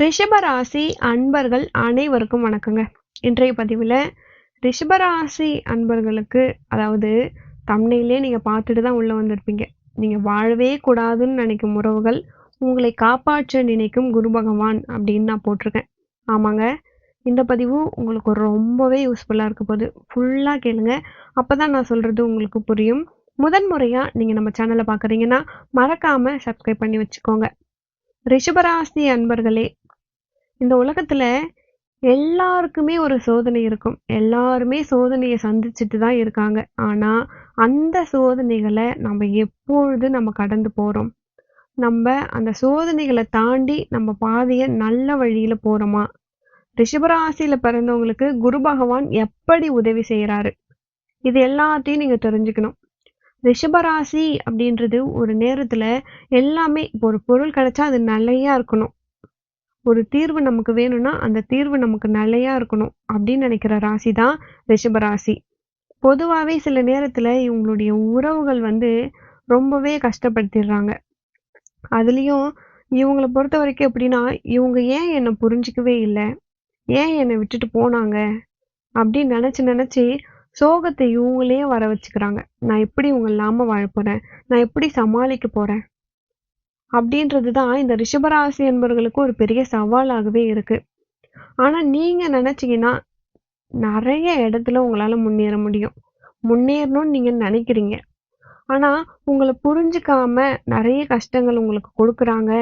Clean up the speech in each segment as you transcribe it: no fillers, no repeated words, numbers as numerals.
ரிஷபராசி அன்பர்கள் அனைவருக்கும் வணக்கங்க. இன்றைய பதிவில் ரிஷபராசி அன்பர்களுக்கு, அதாவது தம்ப்நெயிலே நீங்கள் பார்த்துட்டு தான் உள்ளே வந்திருப்பீங்க. நீங்கள் வாழவே கூடாதுன்னு நினைக்கும் உறவுகள் உங்களை காப்பாற்ற நினைக்கும் குரு பகவான் அப்படின்னு நான் போட்டிருக்கேன். ஆமாங்க, இந்த பதிவு உங்களுக்கு ரொம்பவே யூஸ்ஃபுல்லாக இருக்க போகுது. ஃபுல்லாக கேளுங்க, அப்போ தான் நான் சொல்கிறது உங்களுக்கு புரியும். முதன்முறையாக நீங்கள் நம்ம சேனலை பார்க்குறீங்கன்னா மறக்காமல் சப்ஸ்கிரைப் பண்ணி வச்சுக்கோங்க. ரிஷபராசி அன்பர்களே, இந்த உலகத்துல எல்லாருக்குமே ஒரு சோதனை இருக்கும். எல்லாருமே சோதனையை சந்திச்சுட்டு தான் இருக்காங்க. ஆனா அந்த சோதனைகளை நம்ம எப்பொழுது நம்ம கடந்து போறோம்? நம்ம அந்த சோதனைகளை தாண்டி நம்ம பாதையை நல்ல வழியில போறோமா? ரிஷபராசியில பிறந்தவங்களுக்கு குரு பகவான் எப்படி உதவி செய்யறாரு? இது எல்லாத்தையும் நீங்க தெரிஞ்சுக்கணும். ரிஷபராசி அப்படின்றது ஒரு நேரத்துல எல்லாமே, இப்போ ஒரு பொருள் கிடைச்சா அது நிலையா இருக்கணும். ஒரு தீர்வு நமக்கு வேணும்னா அந்த தீர்வு நமக்கு நிலையா இருக்கணும் அப்படின்னு நினைக்கிற ராசி தான் ரிஷபராசி. பொதுவாகவே சில நேரத்துல இவங்களுடைய உறவுகள் ரொம்பவே கஷ்டப்படுத்திடுறாங்க. அதுலேயும் இவங்களை பொறுத்த வரைக்கும் எப்படின்னா, இவங்க ஏன் என்னை புரிஞ்சிக்கவே இல்லை, ஏன் என்னை விட்டுட்டு போனாங்க அப்படின்னு நினச்சி சோகத்தை இவங்களே வர வச்சுக்கிறாங்க. நான் எப்படி இவங்க இல்லாமல் வாழ போகிறேன், நான் எப்படி சமாளிக்க போகிறேன் அப்படின்றது தான் இந்த ரிஷபராசி என்பவர்களுக்கு ஒரு பெரிய சவாலாகவே இருக்கு. ஆனா நீங்க நினைச்சீங்கன்னா நிறைய இடத்துல உங்களால முன்னேற முடியும். முன்னேறணும்னு நீங்க நினைக்கிறீங்க. ஆனா உங்களை புரிஞ்சுக்காம நிறைய கஷ்டங்கள் உங்களுக்கு கொடுக்குறாங்க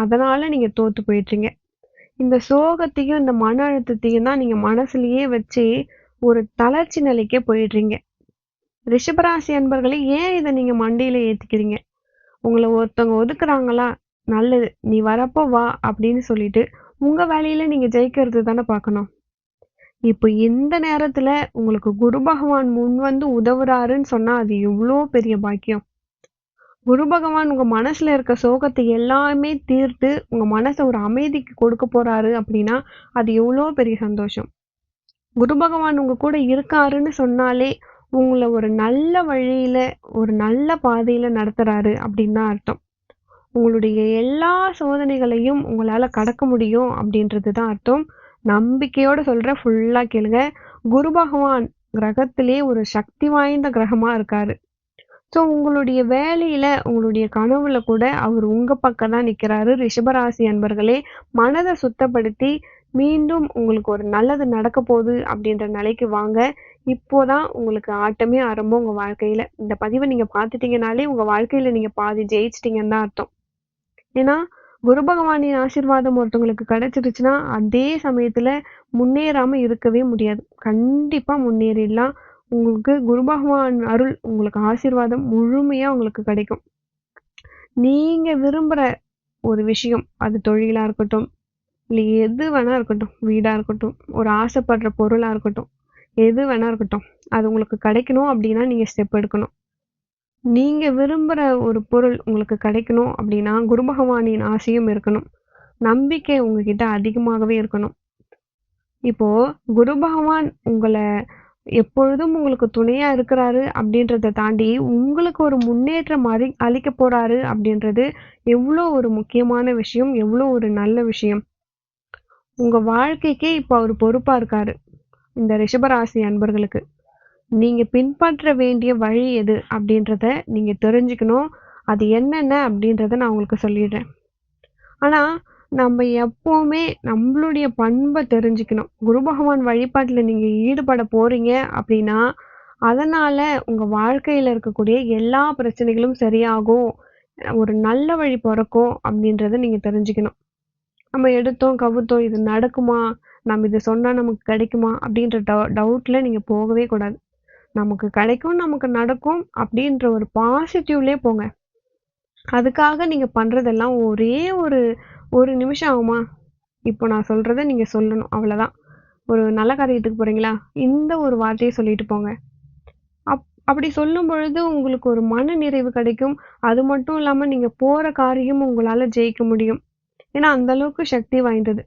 அதனால நீங்க தோத்து போயிட்டீங்க. இந்த சோகத்தையும் இந்த மன அழுத்தத்தையும் தான் நீங்க மனசுலயே வச்சு ஒரு தளர்ச்சி நிலைக்கே போயிடுறீங்க. ரிஷபராசி அன்பர்களே, ஏன் இதை நீங்க மண்டையில ஏத்திக்கிறீங்க? உங்களை ஒருத்தவங்க ஒதுக்குறாங்களா, நல்லது, நீ வரப்போ வா அப்படின்னு சொல்லிட்டு உங்க வேலையில நீங்க ஜெயிக்கிறது தானே பார்க்கணும். இப்போ இந்த நேரத்துல உங்களுக்கு குரு பகவான் முன் வந்து உதவுறாருன்னு சொன்னா அது எவ்வளோ பெரிய பாக்கியம். குரு பகவான் உங்க மனசுல இருக்க சோகத்தை எல்லாமே தீர்த்து உங்க மனசை ஒரு அமைதிக்கு கொடுக்க போறாரு அப்படின்னா அது எவ்வளோ பெரிய சந்தோஷம். குரு பகவான் உங்க கூட இருக்காருன்னு சொன்னாலே உங்களை ஒரு நல்ல வழியில, ஒரு நல்ல பாதையில நடத்துறாரு அப்படின்னு தான் அர்த்தம். உங்களுடைய எல்லா சோதனைகளையும் உங்களால கடக்க முடியும் அப்படின்றது தான் அர்த்தம். நம்பிக்கையோட சொல்றேன், ஃபுல்லா கேளுங்க. குரு பகவான் கிரகத்திலே ஒரு சக்தி வாய்ந்த கிரகமா இருக்காரு. ஸோ உங்களுடைய வேலையில, உங்களுடைய கனவுல கூட அவர் உங்க பக்கம் தான் நிற்கிறாரு. ரிஷபராசி அன்பர்களே, மனதை சுத்தப்படுத்தி மீண்டும் உங்களுக்கு ஒரு நல்லது நடக்க போகுது அப்படின்ற நிலைக்கு வாங்க. இப்போதான் உங்களுக்கு ஆட்டமே ஆரம்பம் உங்க வாழ்க்கையில. இந்த பதிவை நீங்க பார்த்துட்டீங்கனாலே உங்க வாழ்க்கையில நீங்க பாதி ஜெயிச்சிட்டீங்கன்னு தான் அர்த்தம். ஏன்னா குரு பகவானின் ஆசீர்வாதம் ஒருத்தவங்களுக்கு கிடைச்சிருச்சுன்னா அதே சமயத்துல முன்னேறாம இருக்கவே முடியாது. கண்டிப்பா முன்னேறிடலாம். உங்களுக்கு குரு பகவான் அருள், உங்களுக்கு ஆசீர்வாதம் முழுமையா உங்களுக்கு கிடைக்கும். நீங்க விரும்புற ஒரு விஷயம், அது தொழிலா இருக்கட்டும், இல்லை எது வேணா இருக்கட்டும், வீடா இருக்கட்டும், ஒரு ஆசைப்படுற பொருளா இருக்கட்டும், எது வேணா இருக்கட்டும், அது உங்களுக்கு கிடைக்கணும் அப்படின்னா நீங்க ஸ்டெப் எடுக்கணும். நீங்க விரும்புற ஒரு பொருள் உங்களுக்கு கிடைக்கணும் அப்படின்னா குரு பகவானின் ஆசையும் இருக்கணும். நம்பிக்கை உங்ககிட்ட அதிகமாகவே இருக்கணும். இப்போ குரு பகவான் உங்களை எப்பொழுதும் உங்களுக்கு துணையா இருக்கிறாரு அப்படின்றத தாண்டி உங்களுக்கு ஒரு முன்னேற்றம் அளிக்க போறாரு அப்படின்றது எவ்வளோ ஒரு முக்கியமான விஷயம், எவ்வளோ ஒரு நல்ல விஷயம். உங்க வாழ்க்கைக்கே இப்போ அவர் பொறுப்பா இருக்காரு. இந்த ரிஷபராசி அன்பர்களுக்கு நீங்க பின்பற்ற வேண்டிய வழி எது அப்படின்றத நீங்க தெரிஞ்சுக்கணும். அது என்னென்ன அப்படின்றத நான் உங்களுக்கு சொல்லிடுறேன். ஆனா நம்ம எப்பவுமே நம்மளுடைய பண்பை தெரிஞ்சுக்கணும். குரு பகவான் வழிபாட்டுல நீங்க ஈடுபட போறீங்க அப்படின்னா அதனால உங்க வாழ்க்கையில இருக்கக்கூடிய எல்லா பிரச்சனைகளும் சரியாகும், ஒரு நல்ல வழி பிறக்கும் அப்படின்றத நீங்க தெரிஞ்சுக்கணும். நம்ம எடுத்தோம் கவுத்தோம் இது நடக்குமா, நம்ம இது சொன்னா நமக்கு கிடைக்குமா அப்படின்ற டவுட்ல நீங்க போகவே கூடாது. நமக்கு கிடைக்கும், நமக்கு நடக்கும் அப்படின்ற ஒரு பாசிட்டிவ்லயே போங்க. அதுக்காக நீங்க பண்றதெல்லாம் ஒரே ஒரு ஒரு நிமிஷம் ஆகுமா? இப்போ நான் சொல்றத நீங்க சொல்லணும், அவ்வளவுதான். ஒரு நல்ல காரியத்துக்கு போறீங்களா, இந்த ஒரு வார்த்தையை சொல்லிட்டு போங்க. அப்படி சொல்லும் பொழுது உங்களுக்கு ஒரு மன நிறைவு கிடைக்கும். அது மட்டும் இல்லாம நீங்க போற காரியம் உங்களால ஜெயிக்க முடியும். ஏன்னா அந்த அளவுக்கு சக்தி வாய்ந்தது.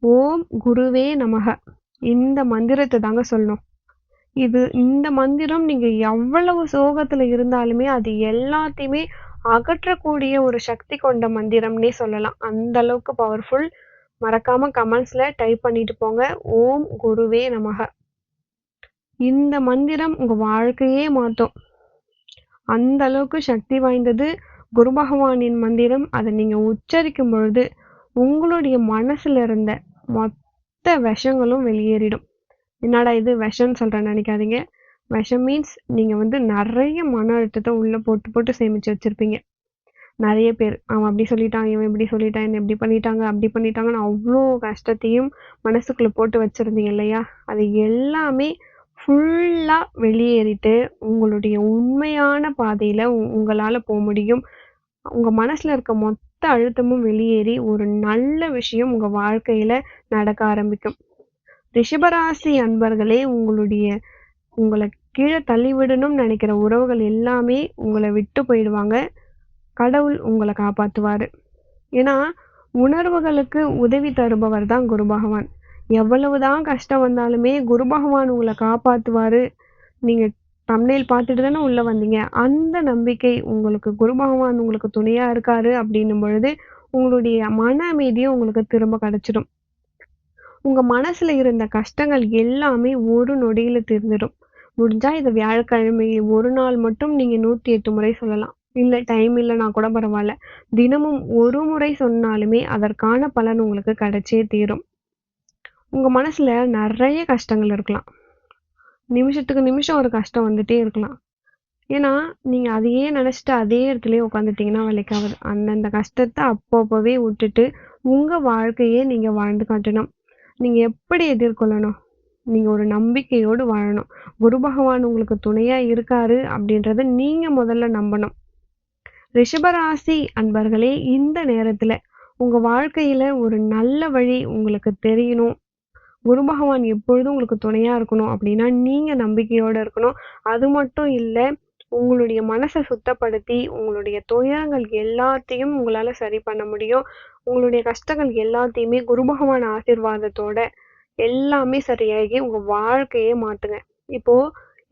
ஓம் குருவே நமக, இந்த மந்திரத்தை தாங்க சொல்லணும். இந்த மந்திரம் நீங்க எவ்வளவு சோகத்துல இருந்தாலுமே அது எல்லாத்தையுமே அகற்றக்கூடிய ஒரு சக்தி கொண்ட மந்திரம்னே சொல்லலாம். அந்த அளவுக்கு பவர்ஃபுல். மறக்காம கமெண்ட்ஸ்ல டைப் பண்ணிட்டு போங்க. ஓம் குருவே நமக. இந்த மந்திரம் உங்க வாழ்க்கையே மாத்தும். அந்த அளவுக்கு சக்தி வாய்ந்தது குரு பகவானின் மந்திரம். அதை நீங்க உச்சரிக்கும் பொழுது உங்களுடைய மனசுல இருந்த மொத்த விஷங்களும் வெளியேறிடும். என்னடா இது விஷம்னு சொல்றேன்னு நினைக்காதீங்க. விஷம் மீன்ஸ் நீங்க நிறைய மன அழுத்தத்தை உள்ள போட்டு போட்டு சேமிச்சு வச்சிருப்பீங்க. நிறைய பேர் அவன் அப்படி சொல்லிட்டான், இவன் இப்படி சொல்லிட்டான், என்ன இப்படி பண்ணிட்டாங்க, அப்படி பண்ணிட்டாங்கன்னு அவ்வளோ கஷ்டத்தையும் மனசுக்குள்ள போட்டு வச்சிருந்தீங்க இல்லையா? அது எல்லாமே ஃபுல்லா வெளியேறிட்டு உங்களுடைய உண்மையான பாதையில உங்களால போக முடியும். உங்க மனசுல இருக்க மொத்த அழுத்தமும் வெளியேறி ஒரு நல்ல விஷயம் உங்க வாழ்க்கையில நடக்க ஆரம்பிக்கும். ரிஷபராசி அன்பர்களே, உங்களை கீழே தள்ளிவிடணும்னு நினைக்கிற உறவுகள் எல்லாமே உங்களை விட்டு போயிடுவாங்க. கடவுள் உங்களை காப்பாத்துவாரு. ஏன்னா உணர்வுகளுக்கு உதவி தருபவர் தான் குரு பகவான். எவ்வளவுதான் கஷ்டம் வந்தாலுமே குரு பகவான் உங்களை காப்பாத்துவாரு. நீங்க தம்ப்நெயில் பார்த்துட்டு தானே உள்ள வந்தீங்க. அந்த நம்பிக்கை உங்களுக்கு குரு பகவான் உங்களுக்கு துணையா இருக்காரு அப்படின்னும் பொழுது உங்களுடைய மன அமைதியும் உங்களுக்கு திரும்ப கிடைச்சிடும். உங்க மனசுல இருந்த கஷ்டங்கள் எல்லாமே ஒரு நொடியில தீர்ந்துடும். முடிஞ்சா இதை வியாழக்கிழமையில் ஒரு நாள் மட்டும் நீங்க 108 முறை சொல்லலாம். இல்ல டைம் இல்லைன்னா கூட பரவாயில்ல. தினமும் ஒரு முறை சொன்னாலுமே அதற்கான பலன் உங்களுக்கு கிடைச்சே தீரும். உங்க மனசுல நிறைய கஷ்டங்கள் இருக்கலாம். நிமிஷத்துக்கு நிமிஷம் ஒரு கஷ்டம் வந்துட்டே இருக்கலாம். ஏன்னா நீங்க அதையே நினைச்சிட்டு அதே இடத்துலயே உட்காந்துட்டீங்கன்னா வேலைக்காவது. அந்தந்த கஷ்டத்தை அப்பப்பவே விட்டுட்டு உங்க வாழ்க்கையே நீங்க வாழ்ந்து காட்டணும். நீங்க எப்படி எதிர்கொள்ளணும்? நீங்க ஒரு நம்பிக்கையோடு வாழணும். குரு பகவான் உங்களுக்கு துணையா இருக்காரு அப்படின்றத நீங்க முதல்ல நம்பணும். ரிஷபராசி அன்பர்களே, இந்த நேரத்துல உங்க வாழ்க்கையில ஒரு நல்ல வழி உங்களுக்கு தெரியணும். குரு பகவான் எப்பொழுதும் உங்களுக்கு துணையா இருக்கணும் அப்படின்னா நீங்க நம்பிக்கையோட இருக்கணும். அது மட்டும் இல்ல, உங்களுடைய மனசை சுத்தப்படுத்தி உங்களுடைய துயரங்கள் எல்லாத்தையும் உங்களால சரி பண்ண முடியும். உங்களுடைய கஷ்டங்கள் எல்லாத்தையுமே குரு பகவான் ஆசீர்வாதத்தோட எல்லாமே சரியாகி உங்க வாழ்க்கையே மாத்துங்க. இப்போ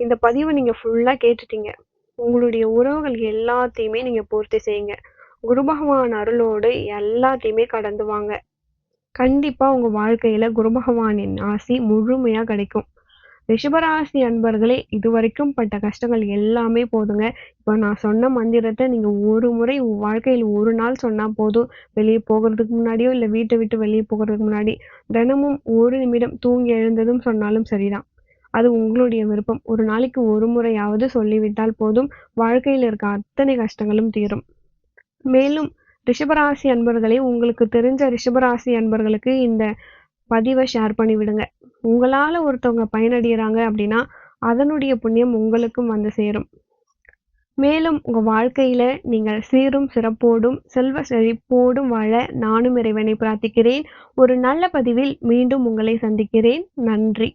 இந்த பதிவை நீங்க ஃபுல்லா கேட்டுட்டீங்க. உங்களுடைய உறவுகள் எல்லாத்தையுமே நீங்க பூர்த்தி செய்யுங்க. குரு பகவான் அருளோடு எல்லாத்தையுமே கடந்து வாங்க. கண்டிப்பா உங்க வாழ்க்கையில குரு பகவானின் ஆசி முழுமையா கிடைக்கும். ரிஷபராசி அன்பர்களே, இதுவரைக்கும் பட்ட கஷ்டங்கள் எல்லாமே போதுங்க. இப்போ நான் சொன்ன மந்திரத்தை நீங்க ஒரு முறை வாழ்க்கையில் ஒரு நாள் சொன்னா போதும். வெளியே போகிறதுக்கு முன்னாடியோ இல்ல வீட்டை விட்டு வெளியே போகிறதுக்கு முன்னாடி தினமும் ஒரு நிமிடம் தூங்கி எழுந்ததும் சொன்னாலும் சரிதான். அது உங்களுடைய விருப்பம். ஒரு நாளைக்கு ஒரு முறையாவது சொல்லிவிட்டால் போதும். வாழ்க்கையில் இருக்க அத்தனை கஷ்டங்களும் தீரும். மேலும் ரிஷபராசி அன்பர்களே, உங்களுக்கு தெரிஞ்ச ரிஷபராசி அன்பர்களுக்கு இந்த பதிவை ஷேர் பண்ணி விடுங்க. உங்களால ஒருத்தவங்க பயனடைகிறாங்க அப்படின்னா அதனுடைய புண்ணியம் உங்களுக்கும் வந்து சேரும். மேலும் உங்க வாழ்க்கையில நீங்கள் சீரும் சிறப்போடும் செல்வ செழிப்போடும் வாழ நானும் இறைவனை பிரார்த்திக்கிறேன். ஒரு நல்ல பதிவில் மீண்டும் உங்களை சந்திக்கிறேன். நன்றி.